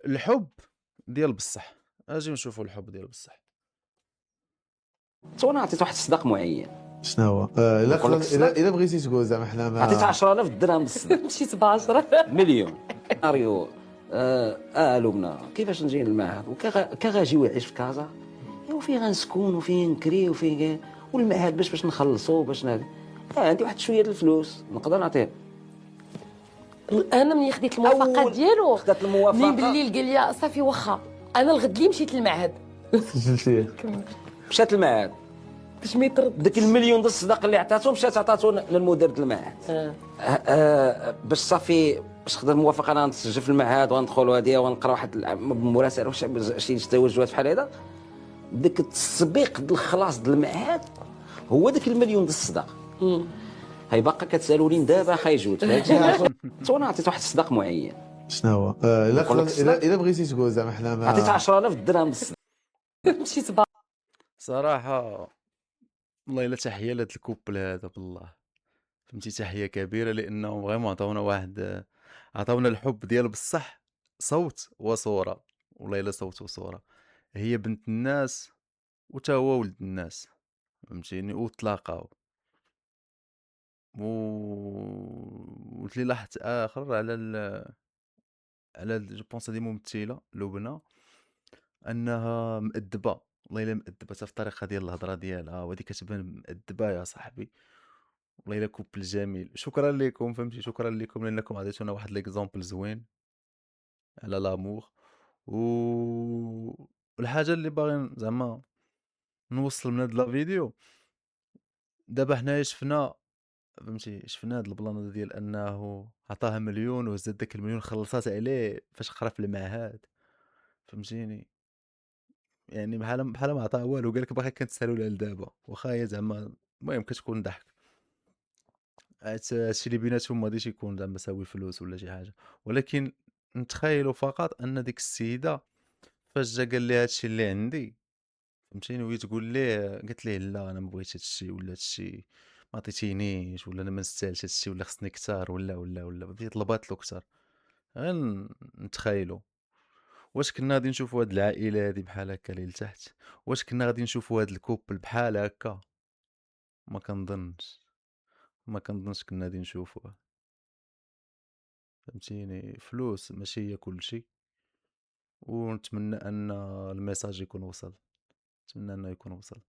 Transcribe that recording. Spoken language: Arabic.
الحب ديال بصح، اجيو نشوفوا الحب ديال بصح. تو انا عطيت واحد الصداق معين. شنو هو؟ الا نقول لك الصداق، الا بغيتي تقول زعما حنا عطيت ما 10,000 درهم بالصداق. مشيت ب10. مليون. سيناريو. لبنى كيفاش نجي للمعهد وكغاجي ويعيش في كازا، وفين غنسكن وفين نكري وفين والمعهد باش نخلصو باش عندي واحد شويه د الفلوس نقدر نعطيه. انا ملي خديت الموافقه ديالو خدات الموافقه ملي بالليل قال لي صافي واخا انا الغد لي مشيت للمعهد سجلتيه. مشات المعهد باش ما يطرد داك المليون د الصداق اللي عطاتو مشات عطاتو للمدير د المعهد. باش صافي باش خدات الموافقه انا نتسجل في المعهد وندخل وهادي ونقرا واحد بمراسله شي توجهات بحال هذا. داك التسبيق د الخلاص د المعهد هو داك المليون د الصداق. هاي باقا كتسالوني دابا خايجوت. تو انا عطيت واحد الصداق معين. شنو هو؟ نقول لك الصداق. الا بغيتي تقول زعما حنا ما عطيت 10,000 درهم بالصداق. مشيت ب صراحه والله الا تحيه لهاد الكوبل هذا بالله، فهمتي، تحيه كبيره لانهم غير عطاونا واحد، عطاونا الحب ديال بصح، صوت وصوره. والله الا صوت وصوره، هي بنت الناس وتا هو ولد الناس، فهمتيني، وتلاقاو. و واللي لاحظت اخر على جو بونس هذه ممثله لبنى، انها مؤدبه، والله الا مؤدبه حتى في الطريقه ديال الهضره ديالها، وهذه كتبان مؤدبه يا صاحبي. والله الا كوبل جميل. شكرا لكم، فهمتي، شكرا لكم لانكم عطيتونا واحد ليكزامبل زوين على لامور. و والحاجه اللي باغي زعما نوصل من هاد لا فيديو، دابا حنايا شفنا، فهمتي، شفنا هاد البلان ديال انه عطاها مليون وهزات داك المليون خلصات عليه فاش قرا في المعهد، فهمتيني. يعني بحال ما عطاه والو، قال لك باقي كنتسالوا لها لدابا، واخا هي زعما المهم كتكون ضحك. هادشي اللي بيناتهم ما غاديش يكون زعما ساوي فلوس ولا شي حاجه، ولكن نتخيلوا فقط ان ديك السيده فاش جا قال لي هادشي اللي عندي، فهمتيني، وهي تقول ليه، قالت ليه لا انا ما بغيتش هادشي، ولا هادشي ما عطيتينيش، ولا انا ما نستاهلش هادشي، ولا خصني كثار، ولا بديت طلبات له كثار. غير نتخيلوا واش كنا غادي نشوفوا هاد العائله هادي بحال هكا اللي لتحت، واش كنا غادي نشوفوا هاد الكوبل بحال هكا. ما كنظنش، ما كنظنش كنا غادي نشوفوه، فهمتيني. فلوس ماشي هي كلشي، ونتمنى ان الميساج يكون وصل، نتمنى انه يكون وصل.